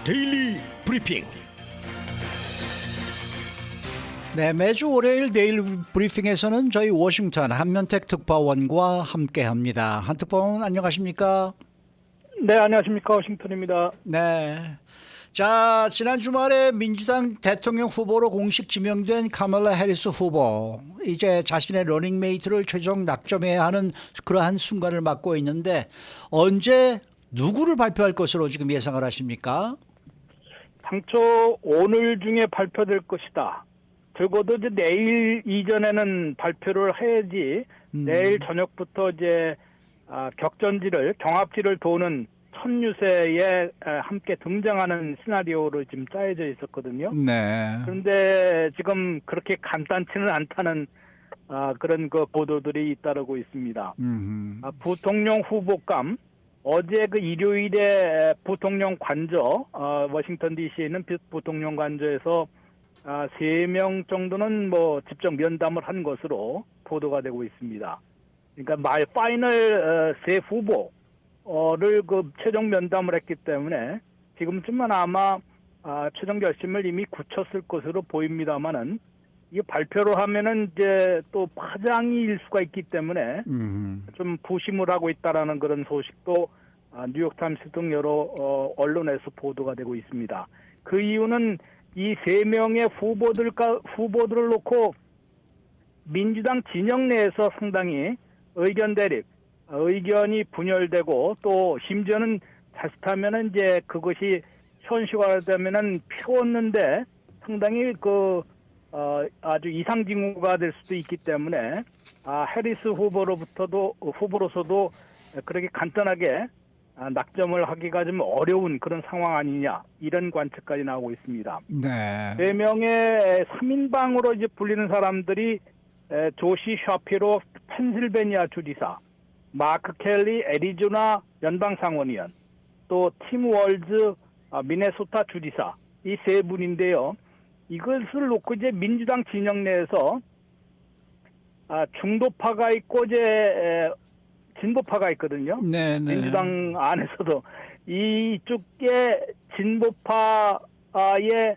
데일리 브리핑. 네, 매주 월요일 데일리 브리핑에서는 저희 워싱턴 한면택 특파원과 함께합니다. 한 특파원 안녕하십니까? 네, 안녕하십니까. 워싱턴입니다. 네. 자, 지난 주말에 민주당 대통령 후보로 공식 지명된 카멀라 해리스 후보, 이제 자신의 러닝메이트를 최종 낙점해야 하는 그러한 순간을 맞고 있는데 언제 누구를 발표할 것으로 지금 예상을 하십니까? 당초 오늘 중에 발표될 것이다. 적어도 이제 내일 이전에는 발표를 해야지 내일 저녁부터 이제 격전지를 경합지를 도는 첫 유세에 함께 등장하는 시나리오로 지금 짜여져 있었거든요. 네. 그런데 지금 그렇게 간단치는 않다는 그런 그 보도들이 잇따르고 있습니다. 부통령 후보감 어제 그 일요일에 부통령 관저 워싱턴 D.C.에 있는 부통령 관저에서 3명 정도는 뭐 직접 면담을 한 것으로 보도가 되고 있습니다. 그러니까 파이널 세 후보를 그 최종 면담을 했기 때문에 지금쯤은 아마 최종 결심을 이미 굳혔을 것으로 보입니다만은 이 발표를 하면은 이제 또 파장이 일 수가 있기 때문에 좀 부심을 하고 있다라는 그런 소식도 뉴욕타임스 등 여러 언론에서 보도가 되고 있습니다. 그 이유는 이 3명의 후보들을 놓고 민주당 진영 내에서 상당히 의견 대립, 의견이 분열되고 또 심지어는 자칫하면은 이제 그것이 현실화되면은 피웠는데 상당히 아주 이상징후가 될 수도 있기 때문에 해리스 후보로서도 그렇게 간단하게 낙점을 하기가 좀 어려운 그런 상황 아니냐 이런 관측까지 나오고 있습니다. 네. 3명의 3인방으로 이제 불리는 사람들이 조시 샤피로 펜실베니아 주지사, 마크 켈리 애리조나 연방상원의원, 또 팀 월즈 미네소타 주지사 이 세 분인데요. 이것을 놓고 이제 민주당 진영 내에서 중도파가 있고 이제 진보파가 있거든요. 네, 네. 민주당 안에서도 이쪽에 진보파의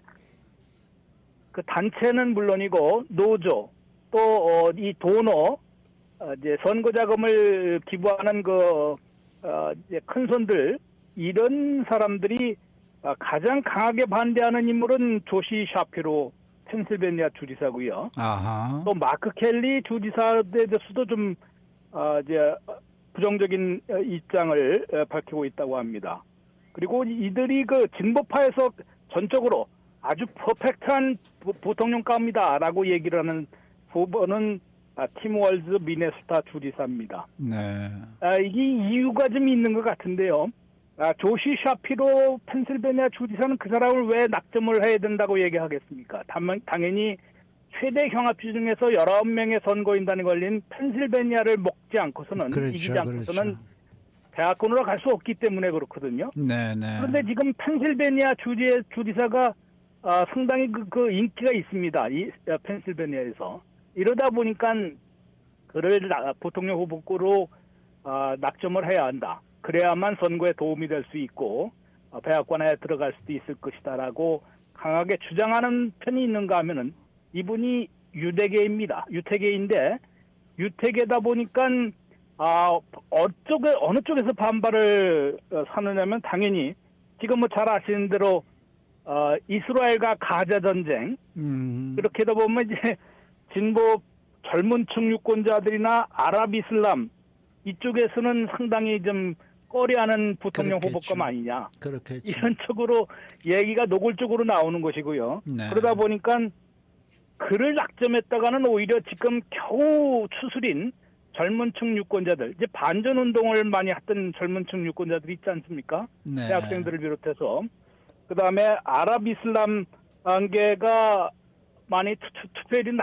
그 단체는 물론이고 노조 또 이 도너 이제 선거 자금을 기부하는 이제 큰 손들 이런 사람들이 가장 강하게 반대하는 인물은 조시 샤피로 펜실베니아 주지사고요. 아하. 또 마크 켈리 주지사에 대해서도 좀 이제 부정적인 입장을 밝히고 있다고 합니다. 그리고 이들이 그 진보파에서 전적으로 아주 퍼펙트한 부통령감이다라고 얘기를 하는 후보는 팀 월즈 미네소타 주지사입니다. 네. 이게 이유가 좀 있는 것 같은데요. 조시 샤피로 펜실베니아 주지사는 그 사람을 왜 낙점을 해야 된다고 얘기하겠습니까? 당연히 최대 경합지 중에서 19명의 선거인단이 걸린 펜실베니아를 먹지 않고서는 이기지 않고서는 대학군으로 갈 수 없기 때문에 그렇거든요. 네, 네. 그런데 지금 펜실베니아 주지사가 상당히 그 인기가 있습니다. 이 펜실베니아에서. 이러다 보니까 그를 부통령 후보로 낙점을 해야 한다. 그래야만 선거에 도움이 될 수 있고 백악관에 들어갈 수도 있을 것이다라고 강하게 주장하는 편이 있는가 하면은 이분이 유대계입니다. 유태계인데 유태계다 보니까 어느 쪽에서 반발을 사느냐면 당연히 지금 뭐 잘 아시는 대로 이스라엘과 가자 전쟁 이렇게 다 보면 이제 진보 젊은 층 유권자들이나 아랍 이슬람 이쪽에서는 상당히 좀 꺼려하는 부통령 후보감 아니냐. 그렇겠죠. 이런 쪽으로 얘기가 노골적으로 나오는 것이고요. 네. 그러다 보니까 그를 낙점했다가는 오히려 지금 겨우 추스린 젊은 층 유권자들, 이제 반전 운동을 많이 했던 젊은 층 유권자들이 있지 않습니까? 네. 대학생들을 비롯해서. 그 다음에 아랍 이슬람 관계가 많이 투표율이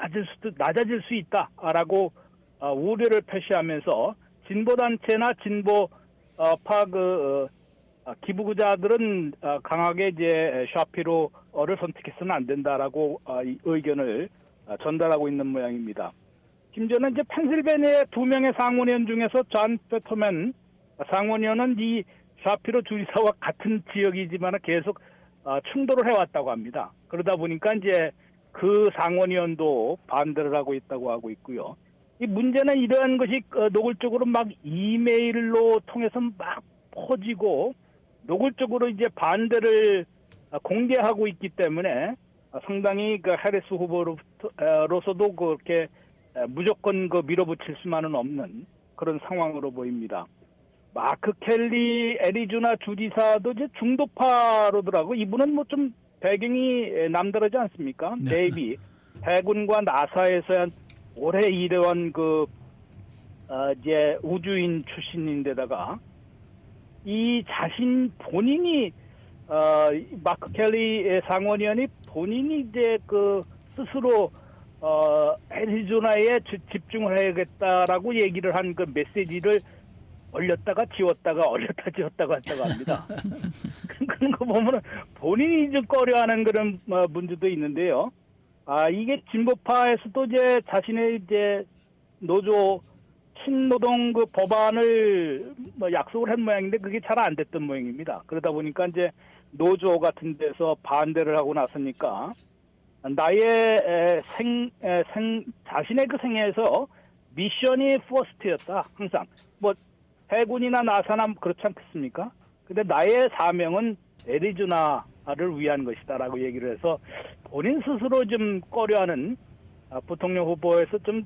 낮아질 수 있다라고 우려를 표시하면서 진보단체나 진보파 기부자들은 강하게 이제 샤피로를 선택해서는 안 된다라고 의견을 전달하고 있는 모양입니다. 심지어는 이제 펜실베니아 2명의 상원의원 중에서 존 페터맨 상원의원은 이 샤피로 주지사와 같은 지역이지만 계속 충돌을 해왔다고 합니다. 그러다 보니까 이제 그 상원의원도 반대를 하고 있다고 하고 있고요. 이 문제는 이러한 것이 노골적으로 막 이메일로 통해서 막 퍼지고 노골적으로 이제 반대를 공개하고 있기 때문에 상당히 그 해리스 후보로서도 그렇게 무조건 그 밀어붙일 수만은 없는 그런 상황으로 보입니다. 마크 켈리 애리조나 주지사도 이제 중도파로더라고. 이분은 뭐 좀 배경이 남다르지 않습니까? 네. 네이비 해군과 나사에서 오래 일해온 그 이제 우주인 출신인데다가 이 자신 본인이 마크 켈리 상원의원이 본인이 이제 그 스스로 애리조나에 집중을 해야겠다라고 얘기를 한 그 메시지를 올렸다가 지웠다가 올렸다 지웠다가 했다고 합니다. 그런 거 보면은 본인이 좀 꺼려하는 그런 문제도 있는데요. 이게 진보파에서도 이제 자신의 이제 노조 친노동 그 법안을 약속을 한 모양인데 그게 잘 안 됐던 모양입니다. 그러다 보니까 이제 노조 같은 데서 반대를 하고 나서니까 나의 자신의 그 생애에서 미션이 퍼스트였다. 항상 뭐 해군이나 나사나 그렇지 않겠습니까? 근데 나의 사명은 애리조나를 위한 것이다라고 얘기를 해서 본인 스스로 좀 꺼려하는 부통령 후보에서 좀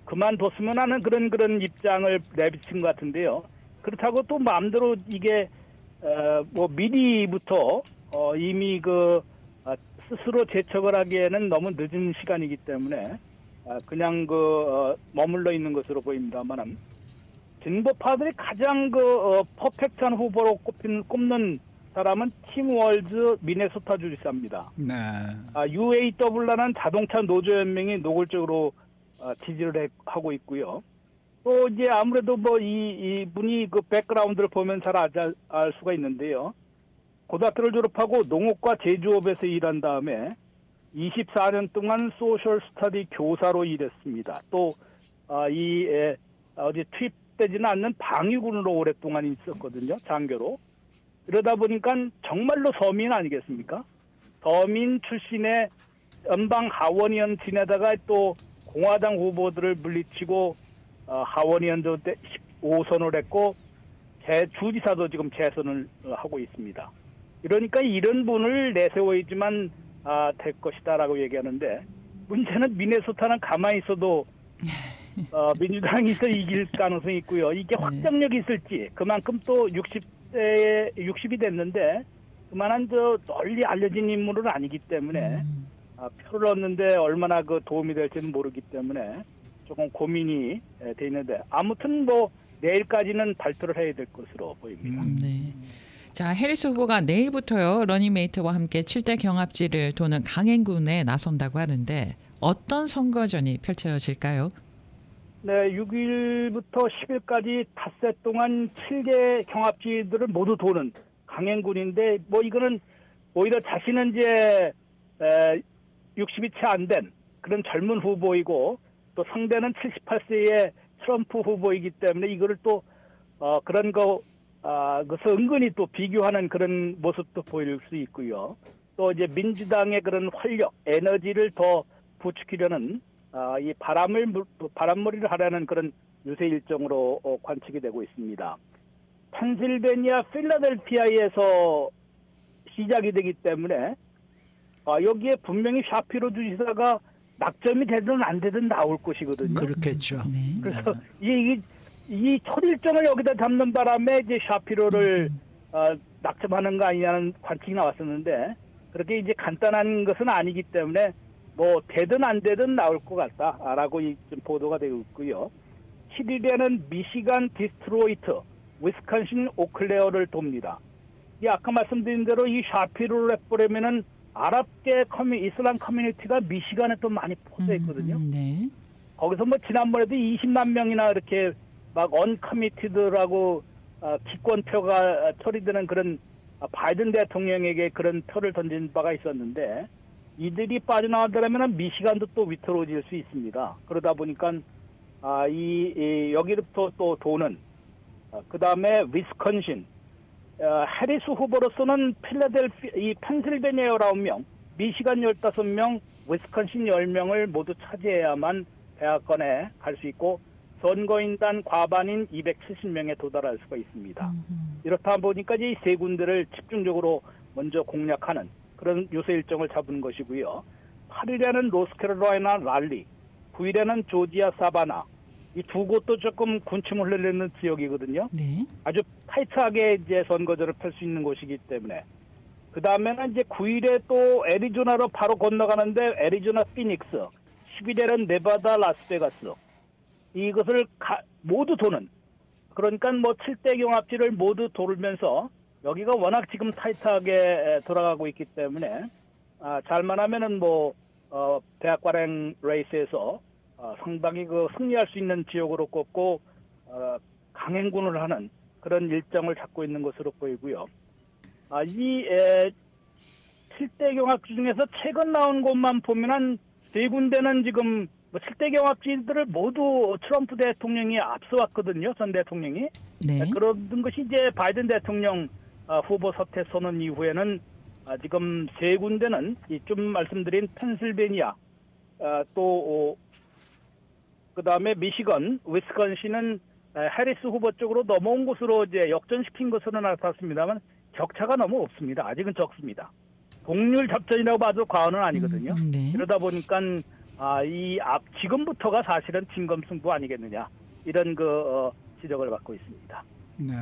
그만뒀으면 하는 그런 입장을 내비친 것 같은데요. 그렇다고 또 마음대로 이게 뭐 미리부터 이미 그 스스로 재척을 하기에는 너무 늦은 시간이기 때문에 그냥 머물러 있는 것으로 보입니다만은 진보파들이 가장 퍼펙트한 후보로 꼽는 사람은 팀 월즈 미네소타 주지사입니다. 네. UAW라는 자동차 노조연맹이 노골적으로 지지를 하고 있고요. 또 이제 아무래도 뭐 이분이 그 백그라운드를 보면 잘 알 수가 있는데요. 고등학교를 졸업하고 농업과 제조업에서 일한 다음에 24년 동안 소셜 스터디 교사로 일했습니다. 또 어디 투입되지는 않는 방위군으로 오랫동안 있었거든요. 장교로. 이러다 보니까 정말로 서민 아니겠습니까? 서민 출신의 연방 하원의원 지내다가 또 공화당 후보들을 물리치고 하원의원도 15선을 했고 주지사도 지금 재선을 하고 있습니다. 이러니까 이런 분을 내세워야지만 될 것이다라고 얘기하는데 문제는 미네소타는 가만히 있어도 민주당에서 이길 가능성이 있고요. 이게 확장력이 있을지 그만큼 또 60이 됐는데 그만한 널리 알려진 인물은 아니기 때문에 표를 얻는데 얼마나 그 도움이 될지는 모르기 때문에 조금 고민이 돼 있는데 아무튼 뭐 내일까지는 발표를 해야 될 것으로 보입니다. 네. 자, 해리스 후보가 내일부터요 러닝메이트와 함께 7대 경합지를 도는 강행군에 나선다고 하는데 어떤 선거전이 펼쳐질까요? 네, 6일부터 10일까지 닷새 동안 7개 경합지들을 모두 도는 강행군인데 뭐 이거는 오히려 자신은 이제 60이 채 안 된 그런 젊은 후보이고 또 상대는 78세의 트럼프 후보이기 때문에 이거를 또 그런 그래서 은근히 또 비교하는 그런 모습도 보일 수 있고요. 또 이제 민주당의 그런 활력, 에너지를 더 부추기려는 이 바람몰이를 하려는 그런 유세 일정으로 관측이 되고 있습니다. 펜실베니아 필라델피아에서 시작이 되기 때문에 여기에 분명히 샤피로 주지사가 낙점이 되든 안 되든 나올 것이거든요. 그렇겠죠. 네. 그래서 이 첫 일정을 여기다 잡는 바람에 이제 샤피로를 낙점하는 거 아니냐는 관측이 나왔었는데 그렇게 이제 간단한 것은 아니기 때문에 뭐 되든 안 되든 나올 것 같다라고 좀 보도가 되고 있고요. 7일에는 미시간 디스트로이트, 위스콘신 오클레어를 돕니다. 이 아까 말씀드린 대로 이 샤피로를 해보려면은 아랍계 이슬람 커뮤니티가 미시간에 또 많이 퍼져 있거든요. 네. 거기서 뭐 지난번에도 20만 명이나 이렇게 막 언커미티드라고 기권표가 처리되는 그런 바이든 대통령에게 그런 표를 던진 바가 있었는데 이들이 빠져나가려면 미시간도 또 위태로워질 수 있습니다. 그러다 보니까 여기부터 또 도는 그 다음에 위스콘신 해리스 후보로서는 이 펜실베니아 19명, 미시간 15명, 위스콘신 10명을 모두 차지해야만 대학원에 갈 수 있고 선거인단 과반인 270명에 도달할 수가 있습니다. 이렇다 보니까 이 세 군데를 집중적으로 먼저 공략하는 그런 유세 일정을 잡은 것이고요. 8일에는 노스캐롤라이나 랄리, 9일에는 조지아 사바나, 이 두 곳도 조금 군침을 흘리는 지역이거든요. 네. 아주 타이트하게 이제 선거제를 펼 수 있는 곳이기 때문에. 그 다음에는 이제 9일에 또 애리조나로 바로 건너가는데 애리조나 피닉스, 11일은 네바다 라스베가스. 이것을 모두 도는, 그러니까 뭐 7대 경합지를 모두 돌면서 여기가 워낙 지금 타이트하게 돌아가고 있기 때문에 잘만 하면은 뭐 대학관행 레이스에서 상당히 그 승리할 수 있는 지역으로 꼽고 강행군을 하는 그런 일정을 잡고 있는 것으로 보이고요. 이 7대 경합지 중에서 최근 나온 곳만 보면 한 세 군데는 지금 뭐 7대 경합지들을 모두 트럼프 대통령이 앞서왔거든요. 전 대통령이. 네. 그런 것이 이제 바이든 대통령 후보 사퇴 선언 이후에는 지금 세 군데는 좀 말씀드린 펜실베니아, 또 그다음에 미시건, 위스콘신은 해리스 후보 쪽으로 넘어온 것으로 이제 역전시킨 것으로 나타났습니다만 격차가 너무 없습니다. 아직은 적습니다. 동률 접전이라고 봐도 과언은 아니거든요. 네. 이러다 보니까 지금부터가 사실은 진검승부 아니겠느냐, 이런 지적을 받고 있습니다. 네.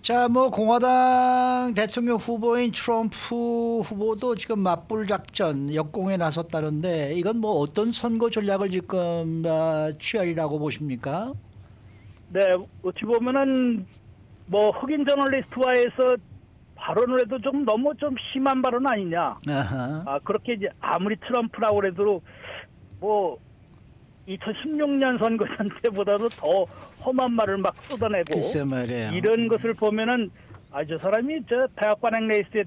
자, 뭐 공화당 대통령 후보인 트럼프 후보도 지금 맞불 작전 역공에 나섰다는데 이건 뭐 어떤 선거 전략을 지금 취하리라고 보십니까? 네, 어찌 보면은 뭐 흑인 저널리스트와에서 발언을 해도 좀 너무 좀 심한 발언 아니냐. 아하. 그렇게 이제 아무리 트럼프라고 그래도 뭐 2016년 선거 전체보다도 더 험한 말을 막 쏟아내고, 글쎄 말이에요. 이런 것을 보면은 저 사람이 저 대학관행 레이스에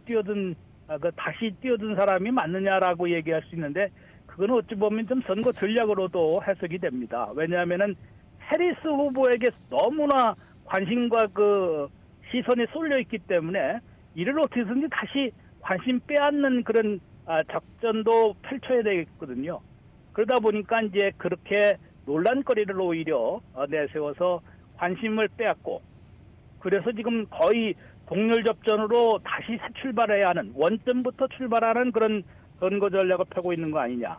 다시 뛰어든 사람이 맞느냐라고 얘기할 수 있는데, 그거는 어찌 보면 좀 선거 전략으로도 해석이 됩니다. 왜냐하면은 해리스 후보에게 너무나 관심과 그 시선이 쏠려 있기 때문에 이를 어떻게든지 다시 관심 빼앗는 그런 작전도 펼쳐야 되겠거든요. 그러다 보니까 이제 그렇게 논란거리를 오히려 내세워서 관심을 빼앗고, 그래서 지금 거의 동률 접전으로 다시 새 출발해야 하는, 원점부터 출발하는 그런 선거 전략을 펴고 있는 거 아니냐.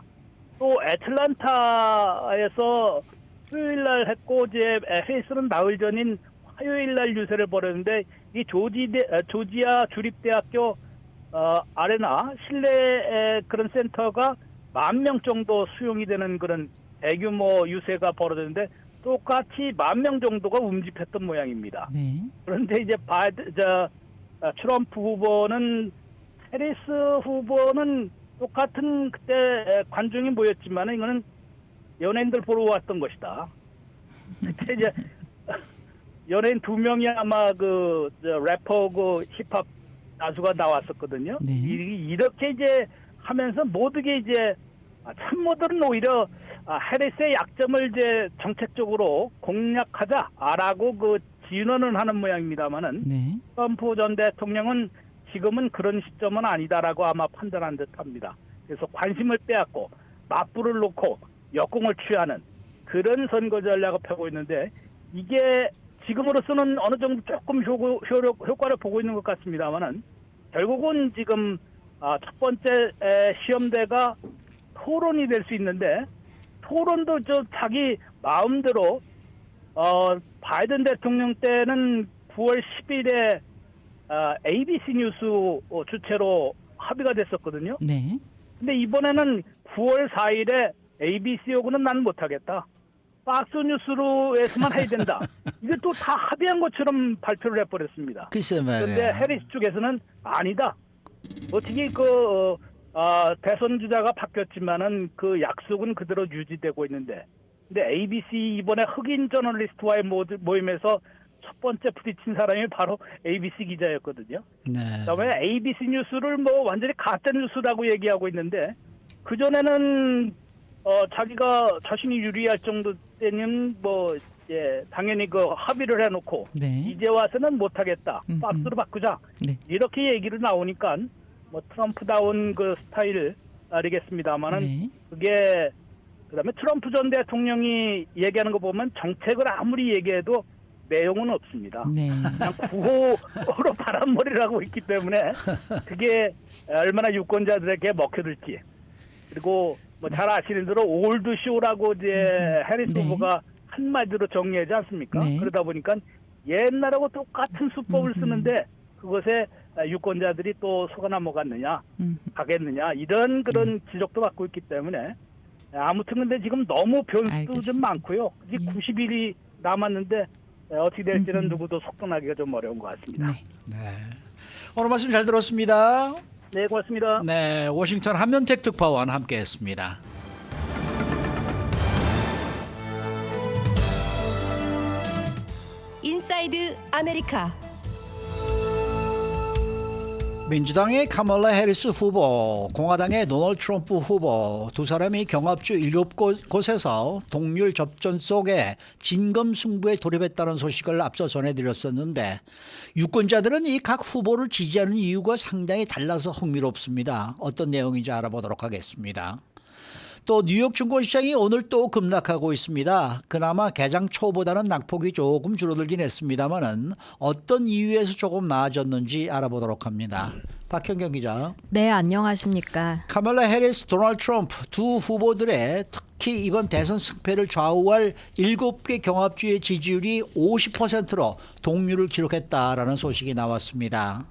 또 애틀란타에서 수요일 날 했고, 이제 해리스는 나흘 전인 화요일 날 유세를 벌였는데, 이 조지아 주립대학교 아레나 실내 그런 센터가 10,000명 정도 수용이 되는 그런 대규모 유세가 벌어졌는데, 똑같이 10,000명 정도가 움집했던 모양입니다. 네. 그런데 이제 트럼프 후보는, 해리스 후보는 똑같은 그때 관중이 모였지만 이거는 연예인들 보러 왔던 것이다. 그때 이제 연예인 2명이 아마 래퍼 힙합 가수가 나왔었거든요. 네. 이렇게 이제 하면서 모두게 이제 참모들은 오히려 해리스의 약점을 이제 정책적으로 공략하자라고 진언은 하는 모양입니다만은, 네. 트럼프 전 대통령은 지금은 그런 시점은 아니다라고 아마 판단한 듯합니다. 그래서 관심을 빼앗고 맞불을 놓고 역공을 취하는 그런 선거 전략을 펴고 있는데, 이게 지금으로서는 어느 정도 조금 효과를 보고 있는 것 같습니다만은, 결국은 지금 첫 번째 시험대가 토론이 될 수 있는데, 토론도 자기 마음대로 바이든 대통령 때는 9월 10일에 ABC 뉴스 주최로 합의가 됐었거든요. 네. 근데 이번에는 9월 4일에 ABC 요구는 난 못하겠다, 박스 뉴스로에서만 해야 된다. 이게 또 다 합의한 것처럼 발표를 해버렸습니다. 글쎄 말이에요. 그런데 해리스 쪽에서는 아니다. 어떻게 대선 주자가 바뀌었지만은 그 약속은 그대로 유지되고 있는데, 근데 ABC 이번에 흑인 저널리스트와의 모임에서 첫 번째 부딪힌 사람이 바로 ABC 기자였거든요. 네. 그다음에 ABC 뉴스를 뭐 완전히 가짜 뉴스라고 얘기하고 있는데, 그 전에는 자기가 자신이 유리할 정도 때는 뭐 당연히 그 합의를 해놓고 네. 이제 와서는 못하겠다. 박스로 바꾸자. 네. 이렇게 얘기를 나오니까 뭐 트럼프다운 그 스타일이겠습니다만은 네. 그게 그다음에 트럼프 전 대통령이 얘기하는 거 보면 정책을 아무리 얘기해도 내용은 없습니다. 네. 그냥 구호로 바람머리라고 있기 때문에 그게 얼마나 유권자들에게 먹혀들지. 그리고 뭐 잘 아시는 대로 올드 쇼라고 이제 해리스 네. 후보가 한마디로 정리하지 않습니까? 네. 그러다 보니까 옛날하고 똑같은 수법을 쓰는데 그것에 유권자들이 또 속아 넘어갔느냐, 가겠느냐 이런 그런 지적도 받고 있기 때문에 아무튼 근데 지금 너무 변수도 알겠습니다. 좀 많고요. 이제 예. 90일이 남았는데 어떻게 될지는 누구도 속단하기가 좀 어려운 것 같습니다. 네. 네. 오늘 말씀 잘 들었습니다. 네, 고맙습니다. 네, 워싱턴 한면택 특파원 함께했습니다. 인사이드 아메리카. 민주당의 카멀라 해리스 후보, 공화당의 도널드 트럼프 후보 두 사람이 경합주 7곳에서 동률 접전 속에 진검승부에 돌입했다는 소식을 앞서 전해드렸었는데 유권자들은 이 각 후보를 지지하는 이유가 상당히 달라서 흥미롭습니다. 어떤 내용인지 알아보도록 하겠습니다. 또 뉴욕 증권시장이 오늘 또 급락하고 있습니다. 그나마 개장 초보다는 낙폭이 조금 줄어들긴 했습니다만은 어떤 이유에서 조금 나아졌는지 알아보도록 합니다. 박현경 기자. 네, 안녕하십니까. 카멀라 해리스, 도널드 트럼프 두 후보들의 특히 이번 대선 승패를 좌우할 7개 경합주의 지지율이 50%로 동률을 기록했다라는 소식이 나왔습니다.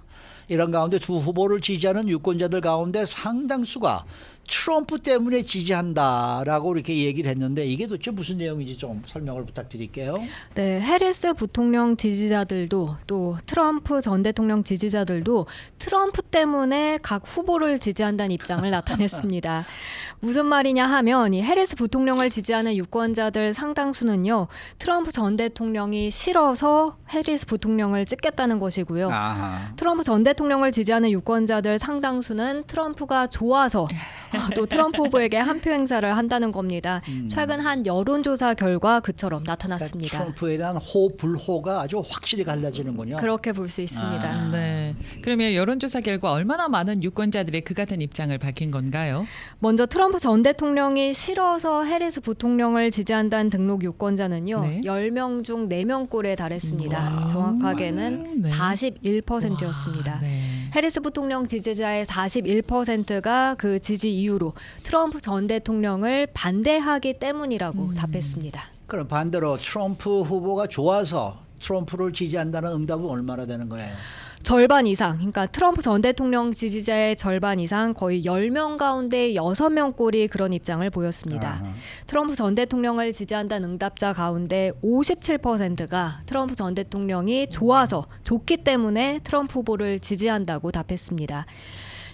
이런 가운데 두 후보를 지지하는 유권자들 가운데 상당수가 트럼프 때문에 지지한다라고 이렇게 얘기를 했는데 이게 도대체 무슨 내용인지 좀 설명을 부탁드릴게요. 네, 해리스 부통령 지지자들도 또 트럼프 전 대통령 지지자들도 트럼프 때문에 각 후보를 지지한다는 입장을 나타냈습니다. 무슨 말이냐 하면 이 해리스 부통령을 지지하는 유권자들 상당수는요. 트럼프 전 대통령이 싫어서 해리스 부통령을 찍겠다는 것이고요. 아하. 트럼프 전 대통령을 지지하는 유권자들 상당수는 트럼프가 좋아서 또 트럼프 후보에게 한 표 행사를 한다는 겁니다. 최근 한 여론조사 결과 그처럼 나타났습니다. 트럼프에 대한 호불호가 아주 확실히 갈라지는군요. 그렇게 볼 수 있습니다. 네. 그러면 여론조사 결과 얼마나 많은 유권자들이 그 같은 입장을 밝힌 건가요? 먼저 트럼프 전 대통령이 싫어서 해리스 부통령을 지지한다는 등록 유권자는요. 네. 10명 중 4명 꼴에 달했습니다. 와, 정확하게는 네. 41%였습니다. 와, 네. 해리스 부통령 지지자의 41%가 그 지지 이유로 트럼프 전 대통령을 반대하기 때문이라고 답했습니다. 그럼 반대로 트럼프 후보가 좋아서 트럼프를 지지한다는 응답은 얼마나 되는 거예요? 절반 이상, 그러니까 트럼프 전 대통령 지지자의 절반 이상 거의 10명 가운데 6명 꼴이 그런 입장을 보였습니다. 아하. 트럼프 전 대통령을 지지한다는 응답자 가운데 57%가 트럼프 전 대통령이 좋아서 좋기 때문에 트럼프 후보를 지지한다고 답했습니다.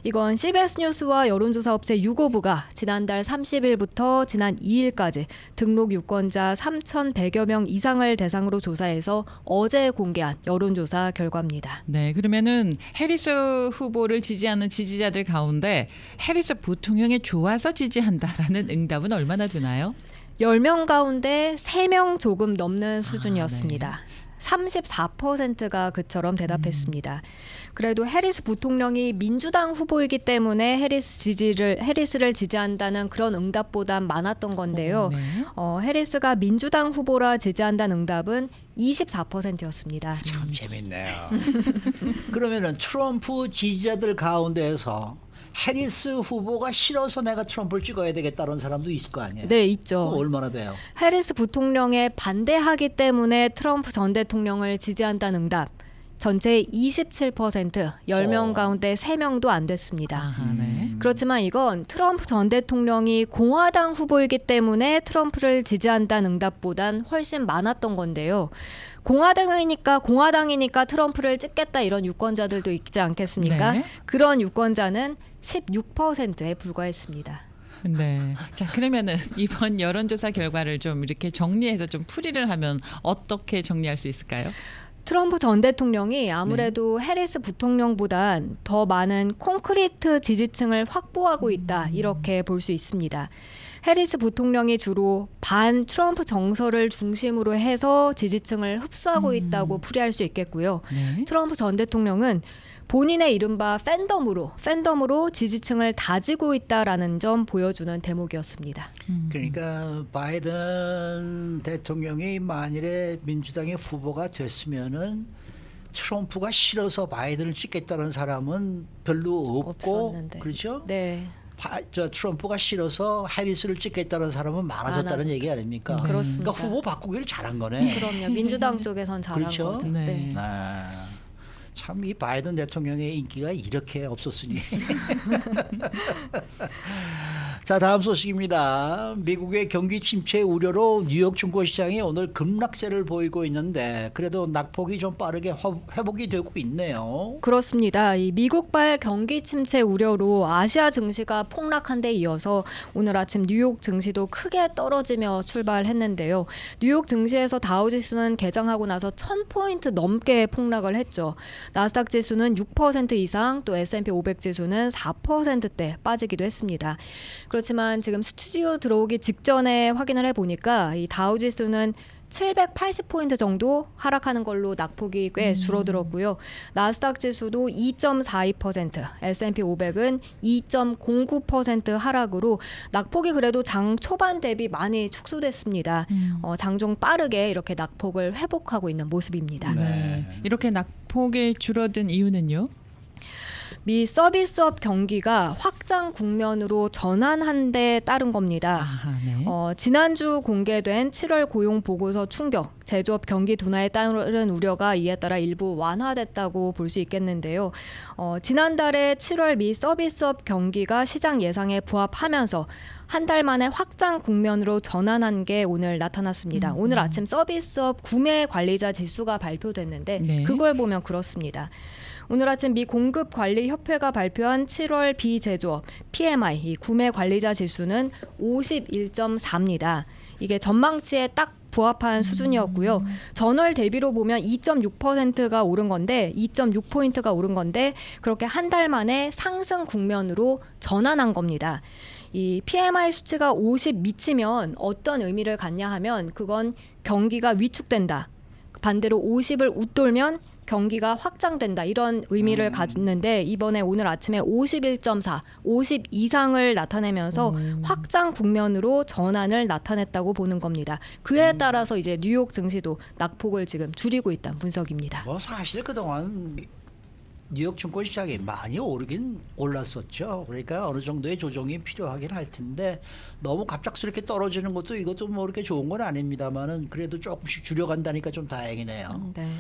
이건 CBS 뉴스와 여론조사 업체 유고부가 지난달 30일부터 지난 2일까지 등록 유권자 3,100여 명 이상을 대상으로 조사해서 어제 공개한 여론조사 결과입니다. 네, 그러면은 해리스 후보를 지지하는 지지자들 가운데 해리스 부통령이 좋아서 지지한다라는 응답은 얼마나 되나요? 10명 가운데 3명 조금 넘는 수준이었습니다. 34%가 그처럼 대답했습니다. 그래도 해리스 부통령이 민주당 후보이기 때문에 해리스를 지지한다는 그런 응답보단 많았던 건데요. 네. 해리스가 민주당 후보라 지지한다는 응답은 24%였습니다. 참 재밌네요. 그러면은 트럼프 지지자들 가운데에서 해리스 후보가 싫어서 내가 트럼프를 찍어야 되겠다는 사람도 있을 거 아니에요? 네, 있죠. 그거 얼마나 돼요? 해리스 부통령에 반대하기 때문에 트럼프 전 대통령을 지지한다는 응답. 전체의 27%, 10명 가운데 3명도 안 됐습니다. 아하, 네. 그렇지만 이건 트럼프 전 대통령이 공화당 후보이기 때문에 트럼프를 지지한다는 응답보단 훨씬 많았던 건데요. 공화당이니까 트럼프를 찍겠다 이런 유권자들도 있지 않겠습니까? 네. 그런 유권자는 16%에 불과했습니다. 네. 자, 그러면은 이번 여론조사 결과를 좀 이렇게 정리해서 좀 풀이를 하면 어떻게 정리할 수 있을까요? 트럼프 전 대통령이 아무래도 해리스 부통령보단 더 많은 콘크리트 지지층을 확보하고 있다 이렇게 볼 수 있습니다. 해리스 부통령이 주로 반 트럼프 정서를 중심으로 해서 지지층을 흡수하고 있다고 풀이할 수 있겠고요. 네. 트럼프 전 대통령은 본인의 이른바 팬덤으로 지지층을 다지고 있다라는 점 보여주는 대목이었습니다. 그러니까 바이든 대통령이 만일에 민주당의 후보가 됐으면은 트럼프가 싫어서 바이든을 찍겠다는 사람은 별로 없고 없었는데. 그렇죠? 네. 트럼프가 싫어서 해리스를 찍겠다는 사람은 많아졌다는 많아졌다. 얘기 아닙니까? 그렇습니다. 그러니까 후보 바꾸기를 잘한 거네. 그럼요. 민주당 쪽에선 잘한 그렇죠? 거죠. 네. 네. 참 이 바이든 대통령의 인기가 이렇게 없었으니. 자, 다음 소식입니다. 미국의 경기 침체 우려로 뉴욕 증권시장이 오늘 급락세를 보이고 있는데 그래도 낙폭이 좀 빠르게 회복이 되고 있네요. 그렇습니다. 이 미국발 경기 침체 우려로 아시아 증시가 폭락한 데 이어서 오늘 아침 뉴욕 증시도 크게 떨어지며 출발했는데요. 뉴욕 증시에서 다우지수는 개장하고 나서 1000포인트 넘게 폭락을 했죠. 나스닥 지수는 6% 이상, 또 S&P 500 지수는 4%대 빠지기도 했습니다. 그렇지만 지금 스튜디오 들어오기 직전에 확인을 해보니까 이 다우지수는 780포인트 정도 하락하는 걸로 낙폭이 꽤 줄어들었고요. 나스닥 지수도 2.42%, S&P 500은 2.09% 하락으로 낙폭이 그래도 장 초반 대비 많이 축소됐습니다. 장중 빠르게 이렇게 낙폭을 회복하고 있는 모습입니다. 네. 이렇게 낙폭이 줄어든 이유는요? 미 서비스업 경기가 확장 국면으로 전환한 데 따른 겁니다. 아하, 네. 지난주 공개된 7월 고용 보고서 충격, 제조업 경기 둔화에 따른 우려가 이에 따라 일부 완화됐다고 볼 수 있겠는데요. 지난달에 7월 미 서비스업 경기가 시장 예상에 부합하면서 한 달 만에 확장 국면으로 전환한 게 오늘 나타났습니다. 오늘 아침 서비스업 구매 관리자 지수가 발표됐는데 네. 그걸 보면 그렇습니다. 오늘 아침 미 공급관리협회가 발표한 7월 비제조업 PMI 이 구매 관리자 지수는 51.4입니다. 이게 전망치에 딱 부합한 수준이었고요. 전월 대비로 보면 2.6%가 오른 건데 2.6포인트가 오른 건데 그렇게 한 달 만에 상승 국면으로 전환한 겁니다. 이 PMI 수치가 50 미치면 어떤 의미를 갖냐 하면 그건 경기가 위축된다. 반대로 50을 웃돌면 경기가 확장된다 이런 의미를 갖는데 이번에 오늘 아침에 51.4, 50 이상을 나타내면서 확장 국면으로 전환을 나타냈다고 보는 겁니다. 그에 따라서 이제 뉴욕 증시도 낙폭을 지금 줄이고 있다는 분석입니다. 뭐 사실 그동안 뉴욕 증권시장이 많이 오르긴 올랐었죠. 그러니까 어느 정도의 조정이 필요하긴 할 텐데 너무 갑작스럽게 떨어지는 것도 이것도 뭐 그렇게 좋은 건 아닙니다만은 그래도 조금씩 줄여간다니까 좀 다행이네요. 네.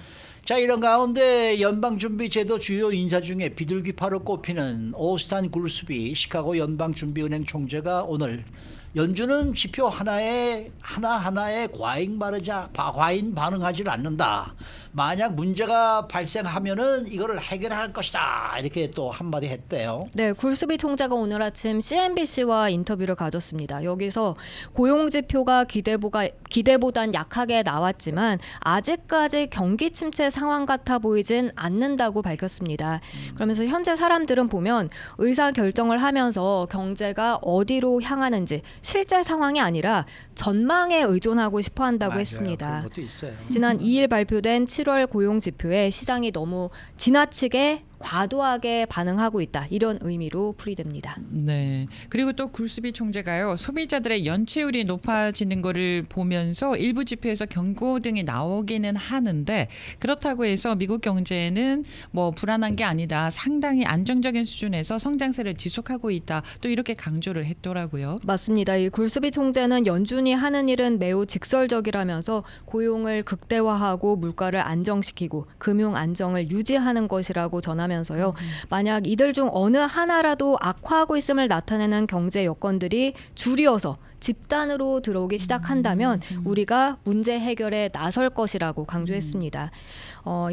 자, 이런 가운데 연방준비제도 주요 인사 중에 비둘기파로 꼽히는 오스탄 굴스비 시카고 연방준비은행 총재가 오늘 연준은 지표 하나하나에 과잉 반응하지 않는다. 만약 문제가 발생하면은 이거를 해결할 것이다. 이렇게 또 한마디 했대요. 네, 굴스비 총재가 오늘 아침 CNBC와 인터뷰를 가졌습니다. 여기서 고용 지표가 기대보단 약하게 나왔지만 아직까지 경기 침체 상황 같아 보이진 않는다고 밝혔습니다. 그러면서 현재 사람들은 보면 의사 결정을 하면서 경제가 어디로 향하는지 실제 상황이 아니라 전망에 의존하고 싶어 한다고 맞아요. 했습니다. 그런 것도 있어요. 지난 2일 발표된 7월 고용 지표에 시장이 너무 지나치게 과도하게 반응하고 있다. 이런 의미로 풀이됩니다. 네. 그리고 또 굴스비 총재가요. 소비자들의 연체율이 높아지는 거를 보면서 일부 지표에서 경고등이 나오기는 하는데 그렇다고 해서 미국 경제는 뭐 불안한 게 아니다. 상당히 안정적인 수준에서 성장세를 지속하고 있다. 또 이렇게 강조를 했더라고요. 맞습니다. 이 굴스비 총재는 연준이 하는 일은 매우 직설적이라면서 고용을 극대화하고 물가를 안정시키고 금융 안정을 유지하는 것이라고 전하면서요. 만약 이들 중 어느 하나라도 악화하고 있음을 나타내는 경제 여건들이 줄이어서 집단으로 들어오기 시작한다면 우리가 문제 해결에 나설 것이라고 강조했습니다.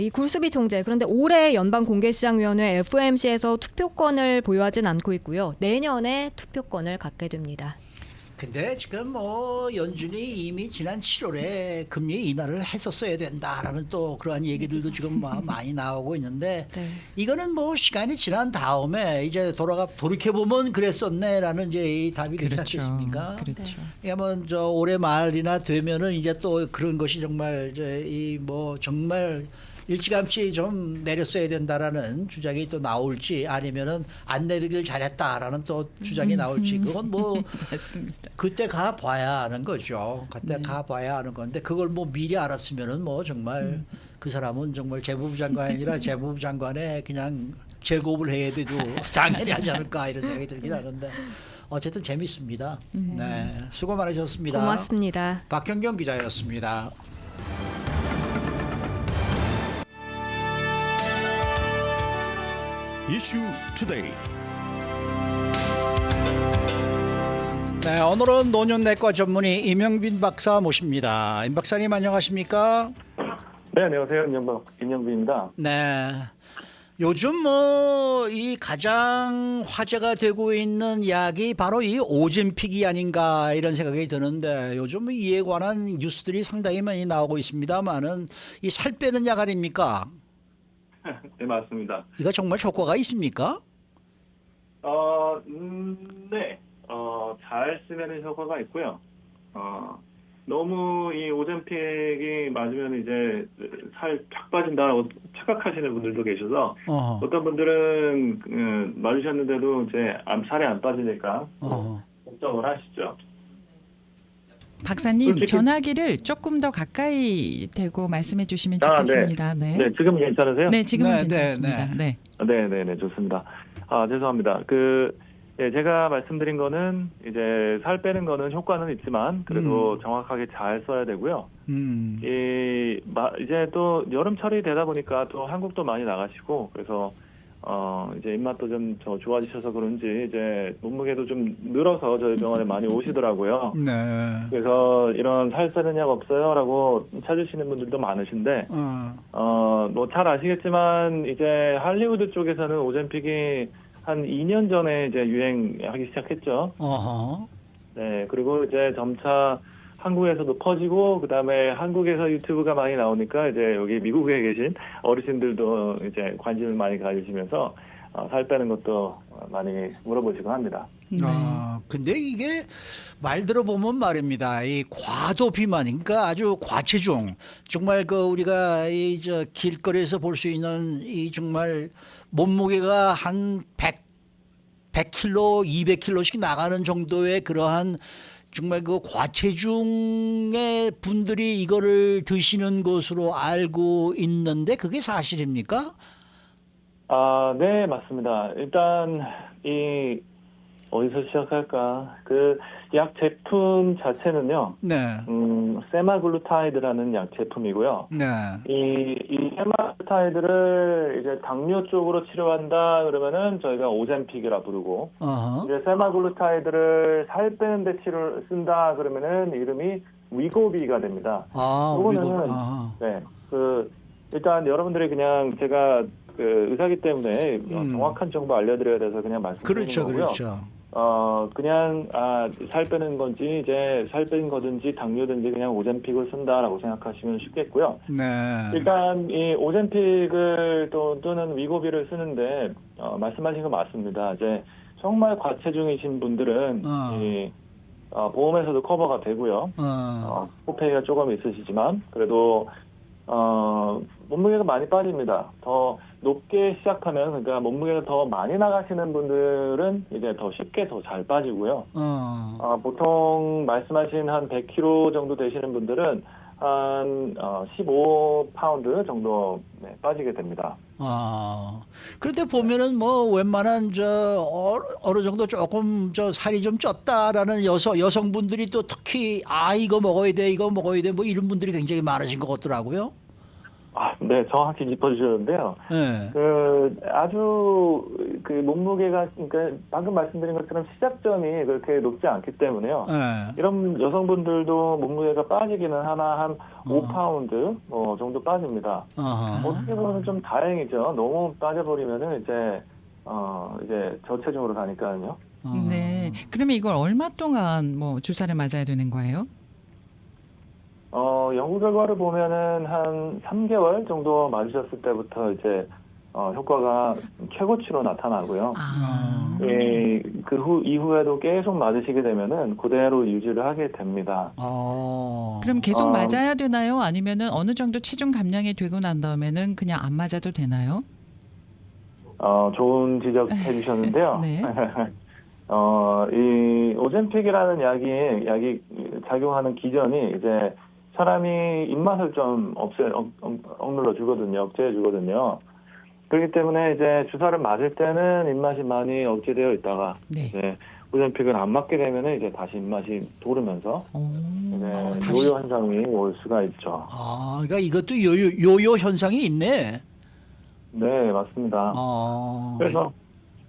이 굴스비 총재 그런데 올해 연방공개시장위원회 FOMC에서 투표권을 보유하진 않고 있고요. 내년에 투표권을 갖게 됩니다. 근데 지금 뭐 연준이 이미 지난 7월에 금리 인하를 했었어야 된다라는 또 그러한 얘기들도 지금 많이 나오고 있는데 네. 이거는 뭐 시간이 지난 다음에 이제 돌이켜 보면 그랬었네라는 이제 이 답이 되지 그렇죠. 않겠습니까? 그렇죠. 그러면 저 올해 말이나 되면은 이제 또 그런 것이 정말 이제 이 뭐 정말 일찌감치 좀 내렸어야 된다라는 주장이 또 나올지 아니면은 안 내리길 잘했다라는 또 주장이 나올지 그건 뭐 맞습니다. 그때 가 봐야 하는 거죠. 그때 가 봐야 하는 건데 그걸 뭐 미리 알았으면은 뭐 정말 그 사람은 정말 재무부 장관이 아니라 재무부 장관에 그냥 제고업을 해야 돼도 당연히 하지 않을까 이런 생각이 들긴 하는데 어쨌든 재밌습니다. 네, 수고 많으셨습니다. 고맙습니다. 박현경 기자였습니다. 이슈 투데이. 네, 오늘은 노년내과 전문의 임영빈 박사 모십니다. 임 박사님 안녕하십니까? 네, 안녕하세요. 임영빈입니다. 네. 요즘 뭐 이 가장 화제가 되고 있는 약이 바로 이 오젬픽이 아닌가 이런 생각이 드는데 요즘 이에 관한 뉴스들이 상당히 많이 나오고 있습니다만은 이 살 빼는 약 아닙니까? 네, 맞습니다. 이거 정말 효과가 있습니까? 네. 잘 쓰면 효과가 있고요. 너무 이 오젬픽이 맞으면 이제 살 쫙 빠진다라고 착각하시는 분들도 계셔서 어떤 분들은 맞으셨는데도 이제 살이 안 빠지니까 걱정을 하시죠. 박사님 솔직히- 전화기를 조금 더 가까이 대고 말씀해 주시면 좋겠습니다. 네. 네, 지금 괜찮으세요? 네, 지금은 네, 네, 괜찮습니다. 네. 네, 좋습니다. 죄송합니다. 제가 말씀드린 거는 이제 살 빼는 거는 효과는 있지만 그래도 정확하게 잘 써야 되고요. 이제 또 여름철이 되다 보니까 또 한국도 많이 나가시고 그래서 이제 입맛도 좀 좋아지셔서 그런지 이제 몸무게도 좀 늘어서 저희 병원에 많이 오시더라고요. 네. 그래서 이런 살 빼는 약 없어요라고 찾으시는 분들도 많으신데 뭐 잘 아시겠지만 이제 할리우드 쪽에서는 오젬픽이 한 2년 전에 이제 유행하기 시작했죠. 네, 그리고 이제 점차 한국에서도 퍼지고 그다음에 한국에서 유튜브가 많이 나오니까 이제 여기 미국에 계신 어르신들도 이제 관심을 많이 가지시면서 살 빼는 것도 많이 물어보시고 합니다. 네. 근데 이게 말 들어보면 말입니다. 이 과도 비만, 그러니까 아주 과체중, 정말 그 우리가 이 저 길거리에서 볼 수 있는 이 정말 몸무게가 한 100kg, 200kg씩 나가는 정도의 그러한 정말 그 과체중의 분들이 이거를 드시는 것으로 알고 있는데 그게 사실입니까? 네, 맞습니다. 일단 어디서 시작할까? 그 약 제품 자체는요. 네. 세마글루타이드라는 약 제품이고요. 네. 이 세마글루타이드를 이제 당뇨 쪽으로 치료한다 그러면은 저희가 오젬픽이라 부르고 이제 세마글루타이드를 살 빼는 데 쓴다 그러면은 이름이 위고비가 됩니다. 이거는 네. 일단 여러분들이 그냥 제가 의사기 때문에 정확한 정보 알려드려야 돼서 그냥 말씀드리는 거고요. 그렇죠. 그냥 살 빼는 건지 이제 살 빼는 거든지 당뇨든지 그냥 오젬픽을 쓴다라고 생각하시면 쉽겠고요. 네. 일단 이 오젬픽을 또는 위고비를 쓰는데 말씀하신 거 맞습니다. 이제 정말 과체중이신 분들은 보험에서도 커버가 되고요. 코페이가 조금 있으시지만 그래도 몸무게가 많이 빠집니다. 더 높게 시작하면 그러니까 몸무게가 더 많이 나가시는 분들은 이제 더 쉽게 더 잘 빠지고요. 보통 말씀하신 한 100kg 정도 되시는 분들은 한 15파운드 정도 빠지게 됩니다. 그런데 보면은 뭐 웬만한 어느 정도 조금 살이 좀 쪘다라는 여성분들이 또 특히 이거 먹어야 돼 뭐 이런 분들이 굉장히 많으신 것 같더라고요. 네, 정확히 짚어주셨는데요. 네. 아주 몸무게가, 그러니까 방금 말씀드린 것처럼 시작점이 그렇게 높지 않기 때문에요. 네. 이런 여성분들도 몸무게가 빠지기는 하나 한 5파운드 정도 빠집니다. 어떻게 보면 좀 다행이죠. 너무 빠져버리면은 이제 저체중으로 가니까요. 네. 그러면 이걸 얼마 동안 뭐 주사를 맞아야 되는 거예요? 연구 결과를 보면은 한 3개월 정도 맞으셨을 때부터 이제 효과가 최고치로 나타나고요. 이후에도 계속 맞으시게 되면은 그대로 유지를 하게 됩니다. 그럼 계속 맞아야 되나요? 아니면은 어느 정도 체중 감량이 되고 난 다음에는 그냥 안 맞아도 되나요? 좋은 지적 해주셨는데요. 네. 이 오젬픽이라는 약이 작용하는 기전이 이제 사람이 입맛을 좀 억눌러 주거든요. 억제해 주거든요. 그렇기 때문에 이제 주사를 맞을 때는 입맛이 많이 억제되어 있다가 네. 이제 오젬픽을 안 맞게 되면은 이제 다시 입맛이 도르면서 이제 요요 현상이 올 수가 있죠. 그러니까 이것도 요요 현상이 있네. 네, 맞습니다. 그래서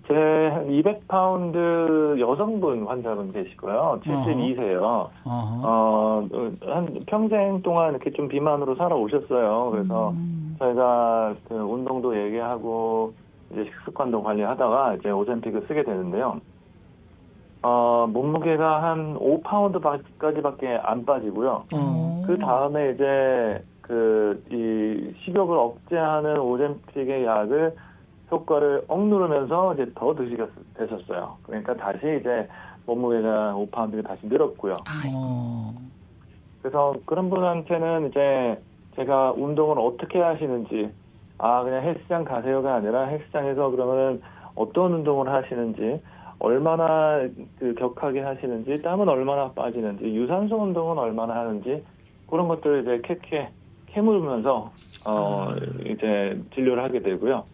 제 200파운드 여성분 환자분 계시고요. 72세요. 한 평생 동안 이렇게 좀 비만으로 살아오셨어요. 그래서 저희가 그 운동도 얘기하고 이제 식습관도 관리하다가 이제 오젬픽을 쓰게 되는데요. 몸무게가 한 5파운드까지밖에 안 빠지고요. 그 다음에 이제 이 식욕을 억제하는 오젬픽의 약을 효과를 억누르면서 이제 더 드시게 되셨어요. 그러니까 다시 이제 몸무게가 5파운드가 다시 늘었고요. 그래서 그런 분한테는 이제 제가 운동을 어떻게 하시는지, 그냥 헬스장 가세요가 아니라 헬스장에서 그러면 어떤 운동을 하시는지, 얼마나 격하게 하시는지, 땀은 얼마나 빠지는지, 유산소 운동은 얼마나 하는지, 그런 것들을 이제 캐물면서 이제 진료를 하게 되고요.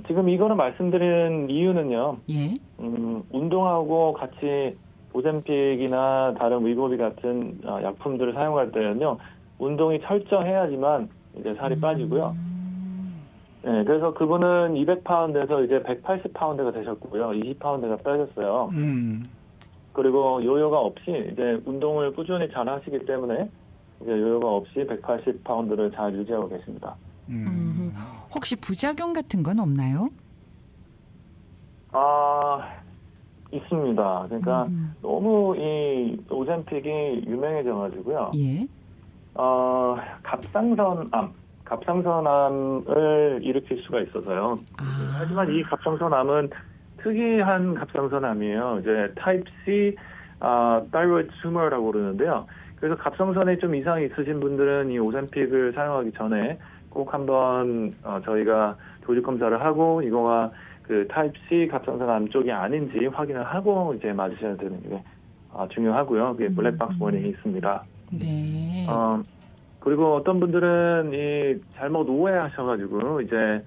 지금 이거를 말씀드리는 이유는요. 예. 운동하고 같이 오젬픽이나 다른 위고비 같은 약품들을 사용할 때는요. 운동이 철저해야지만 이제 살이 빠지고요. 네, 그래서 그분은 200파운드에서 이제 180파운드가 되셨고요. 20파운드가 빠졌어요. 그리고 요요가 없이 이제 운동을 꾸준히 잘 하시기 때문에 이제 요요가 없이 180파운드를 잘 유지하고 계십니다. 혹시 부작용 같은 건 없나요? 있습니다. 그러니까 너무 이 오젬픽이 유명해져가지고요. 예. 갑상선암을 일으킬 수가 있어서요. 하지만 이 갑상선암은 특이한 갑상선암이에요. 이제 타입 C thyroid tumor라고 그러는데요. 그래서 갑상선에 좀 이상이 있으신 분들은 이 오젬픽을 사용하기 전에 꼭 한번 저희가 조직 검사를 하고 이거가 그 타입 C 갑상선암 쪽이 아닌지 확인을 하고 이제 맞으셔야 되는 게 중요하고요. 그게 블랙박스 워닝이 있습니다. 네. 그리고 어떤 분들은 이 잘못 오해하셔가지고 이제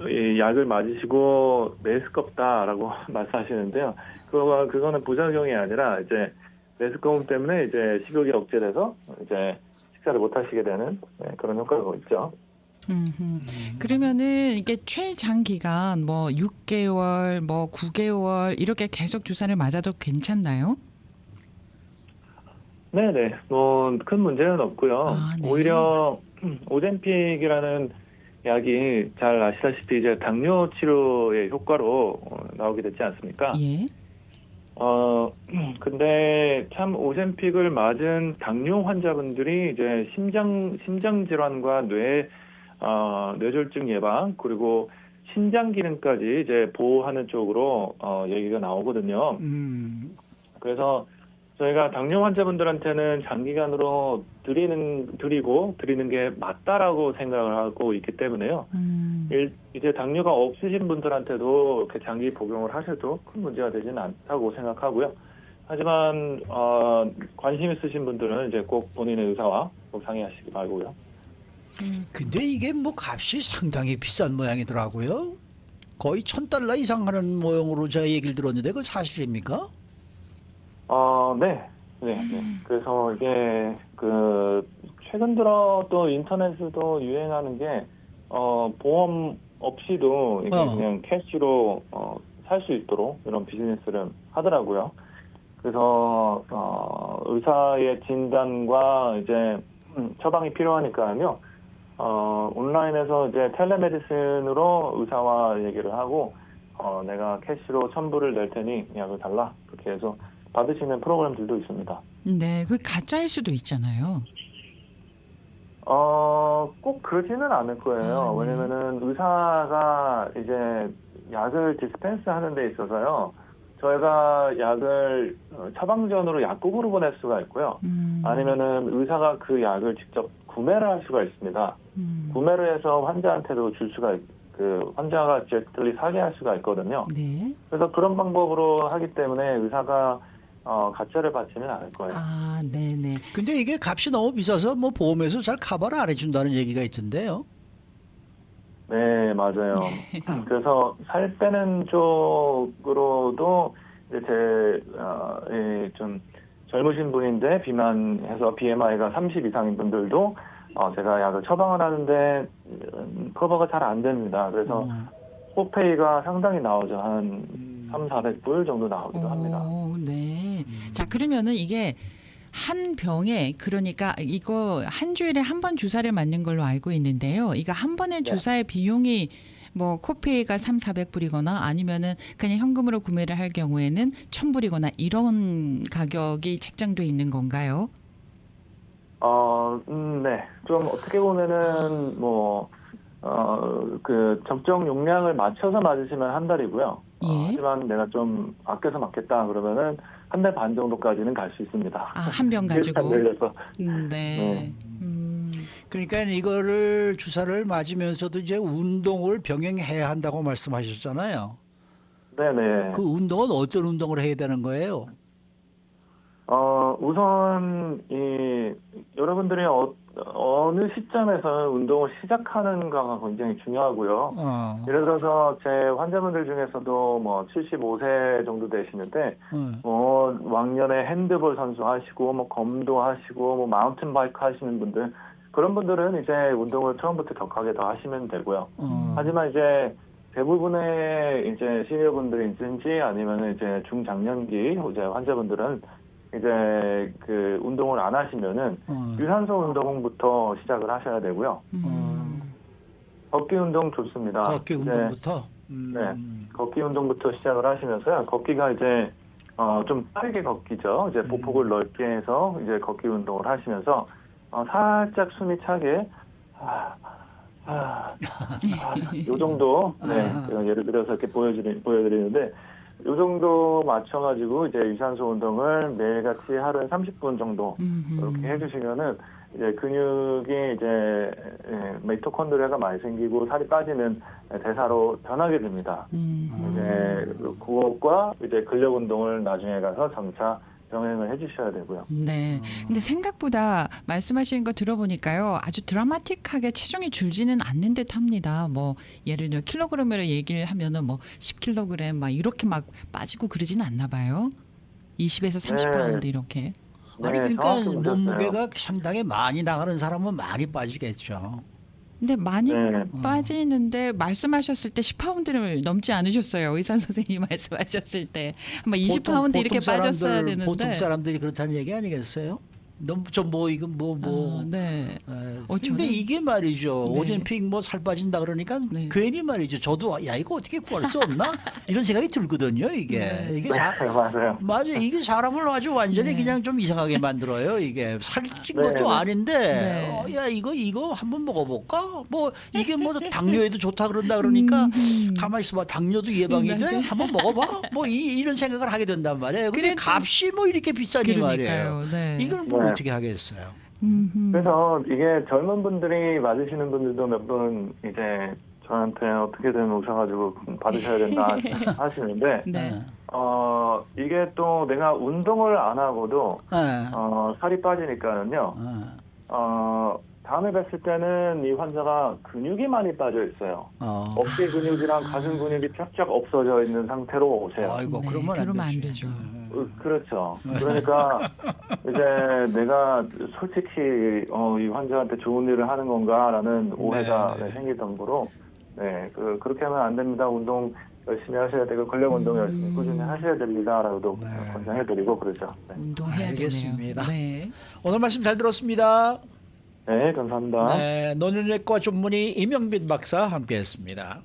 이 약을 맞으시고 메스껍다라고 말씀하시는데요. 그거는 부작용이 아니라 이제 메스꺼움 때문에 이제 식욕이 억제돼서 이제 식사를 못 하시게 되는 그런 효과가 있죠. 그러면은 이게 최장기간 뭐 6개월, 뭐 9개월 이렇게 계속 주사를 맞아도 괜찮나요? 네네, 뭐 큰 문제는 없고요. 네. 오히려 오젬픽이라는 약이 잘 아시다시피 이제 당뇨 치료의 효과로 나오게 됐지 않습니까? 예. 근데 참 오젬픽을 맞은 당뇨 환자분들이 이제 심장 질환과 뇌졸중 예방 그리고 신장 기능까지 이제 보호하는 쪽으로 얘기가 나오거든요. 그래서 저희가 당뇨 환자분들한테는 장기간으로 드리는 게 맞다라고 생각을 하고 있기 때문에요. 이제 당뇨가 없으신 분들한테도 이렇게 장기 복용을 하셔도 큰 문제가 되지는 않다고 생각하고요. 하지만 관심 있으신 분들은 이제 꼭 본인의 의사와 꼭 상의하시기 바라고요. 근데 이게 뭐 값이 상당히 비싼 모양이더라고요. 거의 $1,000 이상 하는 모양으로 제가 얘기를 들었는데 그건 사실입니까? 네. 그래서 이게 최근 들어 또 인터넷에도 유행하는 게 보험 없이도 이게 그냥 캐시로 살 수 있도록 이런 비즈니스를 하더라고요. 그래서 의사의 진단과 이제 처방이 필요하니까요. 온라인에서 이제 텔레메디슨으로 의사와 얘기를 하고 내가 캐시로 첨부를 낼 테니 약을 달라. 그렇게 해서 받으시는 프로그램들도 있습니다. 네, 그 가짜일 수도 있잖아요. 꼭 그러지는 않을 거예요. 네. 왜냐면은 의사가 이제 약을 디스펜스 하는 데 있어서요. 저희가 약을 처방전으로 약국으로 보낼 수가 있고요. 아니면은 의사가 그 약을 직접 구매를 할 수가 있습니다. 구매를 해서 환자한테도 줄 수가 환자가 직접들이 사게 할 수가 있거든요. 네. 그래서 그런 방법으로 하기 때문에 의사가 가짜를 받지는 않을 거예요. 아, 네네. 근데 이게 값이 너무 비싸서 뭐 보험에서 잘 커버를 안 해준다는 얘기가 있던데요. 네, 맞아요. 그래서 살 빼는 쪽으로도 이제 좀 젊으신 분인데 비만해서 BMI가 30 이상인 분들도 제가 약을 처방을 하는데 커버가 잘 안 됩니다. 그래서 코페이가 상당히 나오죠. 한 300-400불 정도 나오기도 합니다. 네. 자, 그러면은 이게 한 병에 그러니까 이거 한 주일에 한 번 주사를 맞는 걸로 알고 있는데요. 이거 한 번의 네. 주사의 비용이 뭐 코페이가 300-400불이거나 아니면은 그냥 현금으로 구매를 할 경우에는 1,000불이거나 이런 가격이 책정돼 있는 건가요? 네. 좀 어떻게 보면은 그 적정 용량을 맞춰서 맞으시면 한 달이고요. 예. 하지만 내가 좀 아껴서 맞겠다 그러면은 한 달 반 정도까지는 갈 수 있습니다. 아, 한 병 가지고. 걸려서. 네. 그러니까 이거를 주사를 맞으면서도 이제 운동을 병행해야 한다고 말씀하셨잖아요. 네네. 그 운동은 어떤 운동을 해야 되는 거예요? 우선 여러분들이 어느 시점에서 운동을 시작하는가가 굉장히 중요하고요. 예를 들어서 제 환자분들 중에서도 75세 정도 되시는데 왕년에 핸드볼 선수 하시고 검도 하시고 마운틴 바이크 하시는 분들 그런 분들은 이제 운동을 처음부터 격하게 더 하시면 되고요. 하지만 이제 대부분의 이제 시니어분들이든지 아니면 이제 중장년기 이제 환자분들은 이제 그 운동을 안 하시면은 유산소 운동부터 시작을 하셔야 되고요. 걷기 운동 좋습니다. 걷기 운동부터. 네, 걷기 운동부터 시작을 하시면서요. 걷기가 이제 좀 빠르게 걷기죠. 이제 보폭을 넓게 해서 이제 걷기 운동을 하시면서 살짝 숨이 차게 요 정도 예를 들어서 이렇게 보여드리는데 요 정도 맞춰가지고 이제 유산소 운동을 매일같이 하루에 30분 정도 이렇게 해주시면은 이제 근육이 이제 미토콘드리아가 많이 생기고 살이 빠지는 대사로 변하게 됩니다. 이제 그것과 이제 근력 운동을 나중에 가서 점차 병행을 해주셔야 되고요. 네. 근데 생각보다 말씀하시는 거 들어보니까요. 아주 드라마틱하게 체중이 줄지는 않는 듯 합니다. 예를 들어 킬로그램으로 얘기를 하면은 10kg 막 이렇게 막 빠지고 그러진 않나 봐요. 20에서 30파운드 이렇게. 아니 그러니까 정확히 보셨어요. 몸무게가 상당히 많이 나가는 사람은 많이 빠지겠죠. 근데 많이 네. 빠지는데 말씀하셨을 때 10파운드를 넘지 않으셨어요. 의사 선생님이 말씀하셨을 때 아마 20파운드 이렇게 빠졌어야 되는데. 보통 사람들이 그렇다는 얘기 아니겠어요? 너무 네. 근데 저는- 이게 말이죠. 네. 오젠픽 살 빠진다 그러니까 네. 괜히 말이죠. 저도 이거 어떻게 구할 수 없나 이런 생각이 들거든요. 이게 네. 맞아요. 맞아요. 이게 사람을 아주 완전히 네. 그냥 좀 이상하게 만들어요. 이게 살찐 네, 것도 네. 아닌데 네. 야 이거 한번 먹어볼까? 이게 당뇨에도 좋다 그런다 그러니까 가만히 있어봐. 당뇨도 예방이 돼? 맞아요. 한번 먹어봐. 이런 생각을 하게 된단 말이에요. 근데 그래도- 값이 이렇게 비싸니 말이에요. 그러니까요. 네. 이걸 네. 어떻게 하겠어요? 그래서 이게 젊은 분들이 맞으시는 분들도 몇 분 이제 저한테 어떻게든 오셔가지고 받으셔야 된다 하시는데 네. 이게 또 내가 운동을 안 하고도 네. 살이 빠지니까는요. 다음에 뵀을 때는 이 환자가 근육이 많이 빠져 있어요. 어깨 근육이랑 가슴 근육이 쫙쫙 없어져 있는 상태로 오세요. 아이고 네, 그러면 안 되지. 되죠. 그렇죠. 그러니까 이제 내가 솔직히 이 환자한테 좋은 일을 하는 건가라는 오해가 네. 생길 정도로 그렇게 하면 안 됩니다. 운동 열심히 하셔야 되고 근력 운동 열심히 꾸준히 하셔야 됩니다라고도 권장해드리고 그러죠. 네. 운동해야 알겠습니다. 되네요. 네. 오늘 말씀 잘 들었습니다. 네, 감사합니다. 네, 노년내과 전문의 이명빈 박사 함께했습니다.